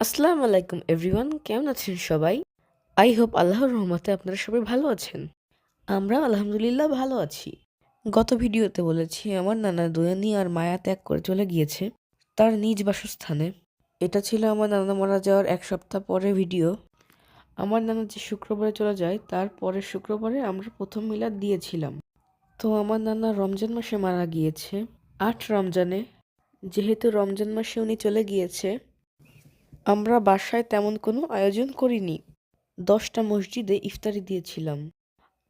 আসসালামু আলাইকুম এভরিওয়ান, কেমন আছেন সবাই? আই হোপ আল্লাহর রহমতে আপনারা সবাই ভালো আছেন। আমরা আলহামদুলিল্লাহ ভালো আছি। গত ভিডিওতে বলেছি আমার নানা দয়ানি আর মায়া ত্যাগ করে চলে গিয়েছে তার নিজ বাসস্থানে। এটা ছিল আমার নানা মারা যাওয়ার 1 সপ্তাহ পরে ভিডিও। আমার নানা যে শুক্রবারে চলে যায় তার পরের শুক্রবারে আমরা প্রথম মিলাদ দিয়েছিলাম। তো আমার নানা রমজান মাসে মারা গিয়েছে, 8 রমজানে। যেহেতু রমজান মাসে উনি চলে গিয়েছে, আমরা বাসায় তেমন কোনো আয়োজন করিনি। 10টা মসজিদে ইফতারি দিয়েছিলাম।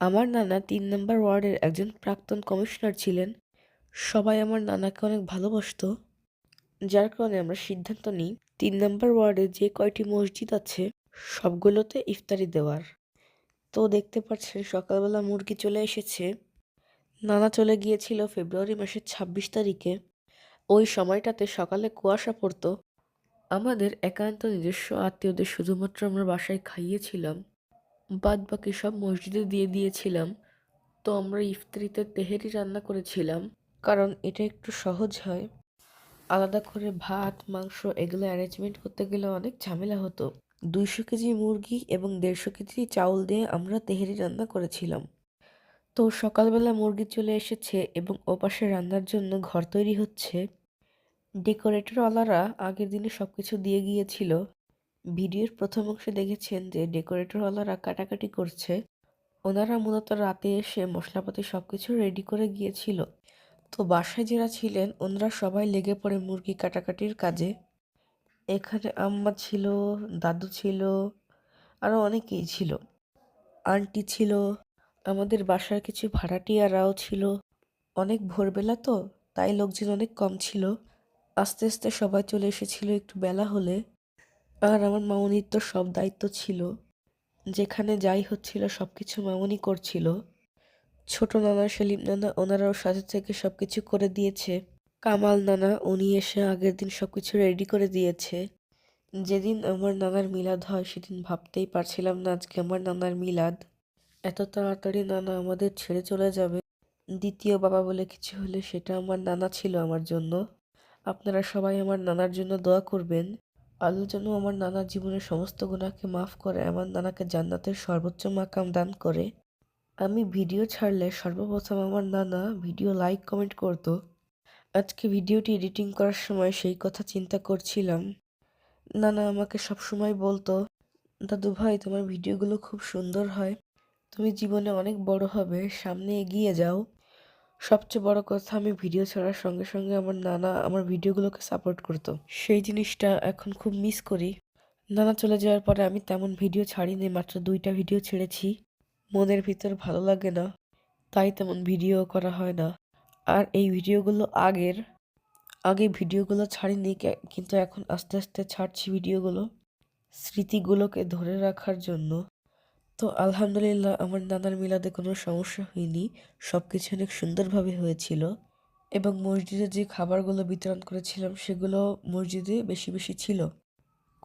আমার নানা 3 নম্বর ওয়ার্ডের একজন প্রাক্তন কমিশনার ছিলেন। সবাই আমার নানাকে অনেক ভালোবাসতো, যার কারণে আমরা সিদ্ধান্ত নিই 3 নম্বর ওয়ার্ডে যে কয়টি মসজিদ আছে সবগুলোতে ইফতারি দেওয়ার। তো দেখতে পাচ্ছেন সকালবেলা মুরগি চলে এসেছে। নানা চলে গিয়েছিল ফেব্রুয়ারি মাসের 26 তারিখে। ওই সময়টাতে সকালে কুয়াশা পড়তো। আমাদের একান্ত নিজস্ব আত্মীয়দের শুধুমাত্র আমরা বাসায় খাইয়েছিলাম, বাদবাকি সব মসজিদে দিয়ে দিয়েছিলাম। তো আমরা ইফতারিতে তেহেরি রান্না করেছিলাম, কারণ এটা একটু সহজ হয়। আলাদা করে ভাত মাংস এগুলো অ্যারেঞ্জমেন্ট করতে গেলে অনেক ঝামেলা হতো। 200 কেজি মুরগি এবং 150 কেজি চাউল দিয়ে আমরা তেহেরি রান্না করেছিলাম। তো সকালবেলা মুরগি চলে এসেছে এবং ওপাশে রান্নার জন্য ঘর তৈরি হচ্ছে। ডেকোরেটরওয়ালারা আগের দিনে সবকিছু দিয়ে গিয়েছিল। ভিডিওর প্রথম অংশে দেখেছেন যে ডেকোরেটরওয়ালারা কাটাকাটি করছে। ওনারা মূলত রাতে এসে মশলাপাতি সবকিছু রেডি করে গিয়েছিল। তো বাসায় যারা ছিলেন ওনারা সবাই লেগে পড়ে মুরগি কাটাকাটির কাজে। এখানে আম্মা ছিল, দাদু ছিল, আরও অনেকেই ছিল। আন্টি ছিল, আমাদের বাসার কিছু ভাড়াটিয়ারাও ছিল। অনেক ভোরবেলা তো, তাই লোকজন অনেক কম ছিল। আস্তে আস্তে সবাই চলে এসেছিল একটু বেলা হলে। আর আমার মামুনির তো সব দায়িত্ব ছিল, যেখানে যাই হচ্ছিল সবকিছু মামুনি করছিল। ছোট নানা, সেলিম নানা ওনারাও সাথে থেকে সবকিছু করে দিয়েছে। কামাল নানা উনি এসে আগের দিন সবকিছু রেডি করে দিয়েছে। যেদিন আমার নানার মিলাদ হয় সেদিন ভাবতেই পারছিলাম না আজকে আমার নানার মিলাদ। এত তাড়াতাড়ি নানা আমাদের ছেড়ে চলে যাবে। দ্বিতীয় বাবা বলে কিছু হলে সেটা আমার নানা ছিল আমার জন্য। আপনারা সবাই আমার নানার জন্য দোয়া করবেন। আল্লাহ যেন আমার নানার জীবনের সমস্ত গুনাহকে মাফ করে আমার নানাকে জান্নাতের সর্বোচ্চ মাকাম দান করে। আমি ভিডিও ছাড়লে সর্বপ্রথম আমার নানা ভিডিও লাইক কমেন্ট করতো। আজকে ভিডিওটি এডিটিং করার সময় সেই কথা চিন্তা করছিলাম। নানা আমাকে সবসময় বলতো, দাদু ভাই তোমার ভিডিওগুলো খুব সুন্দর হয়, তুমি জীবনে অনেক বড় হবে, সামনে এগিয়ে যাও। সবচেয়ে বড় কথা, আমি ভিডিও ছাড়ার সঙ্গে সঙ্গে আমার নানা আমার ভিডিওগুলোকে সাপোর্ট করতো। সেই জিনিসটা এখন খুব মিস করি। নানা চলে যাওয়ার পরে আমি তেমন ভিডিও ছাড়িনি, মাত্র 2টা ভিডিও ছেড়েছি। মনের ভিতর ভালো লাগে না, তাই তেমন ভিডিও করা হয় না। আর এই ভিডিওগুলো আগে ভিডিওগুলো ছাড়িনি, কিন্তু এখন আস্তে আস্তে ছাড়ছি ভিডিওগুলো স্মৃতিগুলোকে ধরে রাখার জন্য। তো আলহামদুলিল্লাহ আমার নানার মিলাদে কোনো সমস্যা হয়নি, সব কিছু অনেক সুন্দরভাবে হয়েছিল। এবং মসজিদে যে খাবারগুলো বিতরণ করেছিলাম সেগুলো মসজিদে বেশি বেশি ছিল,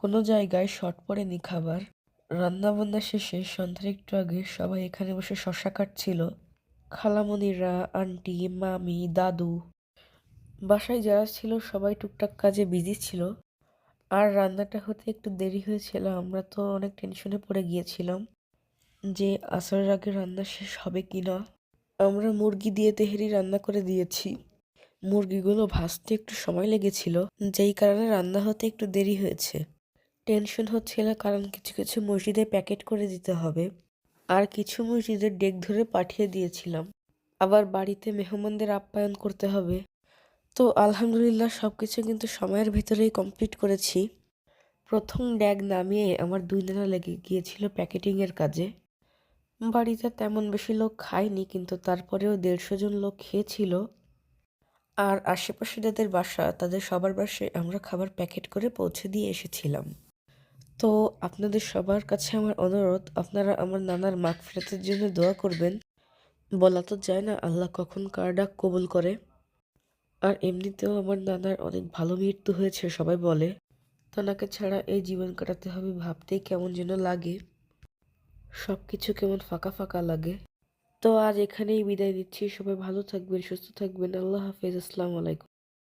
কোনো জায়গায় শর্ট পড়েনি খাবার। রান্নাবান্না শেষে সন্ধ্যার একটু আগে সবাই এখানে বসে শশা কাটছিল। খালামণিরা, আন্টি, মামি, দাদু, বাসায় যারা ছিল সবাই টুকটাক কাজে বিজি ছিল। আর রান্নাটা হতে একটু দেরি হয়েছিল, আমরা তো অনেক টেনশনে পড়ে গিয়েছিলাম যে আসরের আগে রান্না শেষ হবে কিনা। আমরা মুরগি দিয়ে তেহেরি রান্না করে দিয়েছি। মুরগিগুলো ভাজতে একটু সময় লেগেছিল, যেই কারণে রান্না হতে একটু দেরি হয়েছে। টেনশন হচ্ছিল কারণ কিছু কিছু মসজিদে প্যাকেট করে দিতে হবে, আর কিছু মসজিদে ডেক ধরে পাঠিয়ে দিয়েছিলাম। আবার বাড়িতে মেহমানদের আপ্যায়ন করতে হবে। তো আলহামদুলিল্লাহ সবকিছু কিন্তু সময়ের ভিতরেই কমপ্লিট করেছি। প্রথম ড্যাগ নামিয়ে আমার 2 নানা লেগে গিয়েছিল প্যাকেটিংয়ের কাজে। বাড়িতে তেমন বেশি লোক খায়নি, কিন্তু তারপরেও 150 জন লোক খেয়েছিল। আর আশেপাশে যাদের বাসা তাদের সবার বাসায় আমরা খাবার প্যাকেট করে পৌঁছে দিয়ে এসেছিলাম। তো আপনাদের সবার কাছে আমার অনুরোধ, আপনারা আমার নানার মাগফিরাতের জন্য দোয়া করবেন। বলা তো যায় না আল্লাহ কখন কার ডাক কবুল করে। আর এমনিতেও আমার নানার অনেক ভালো মৃত্যু হয়েছে সবাই বলে। তানাকে ছাড়া এই জীবন কাটাতে হবে ভাবতেই কেমন যেন লাগে, সবকিছু কেমন ফাঁকা ফাঁকা লাগে। তো আজ এখানেই বিদায় দিচ্ছি। সবাই ভালো থাকবেন, সুস্থ থাকবেন। আল্লাহ হাফেজ। আসসালামু আলাইকুম।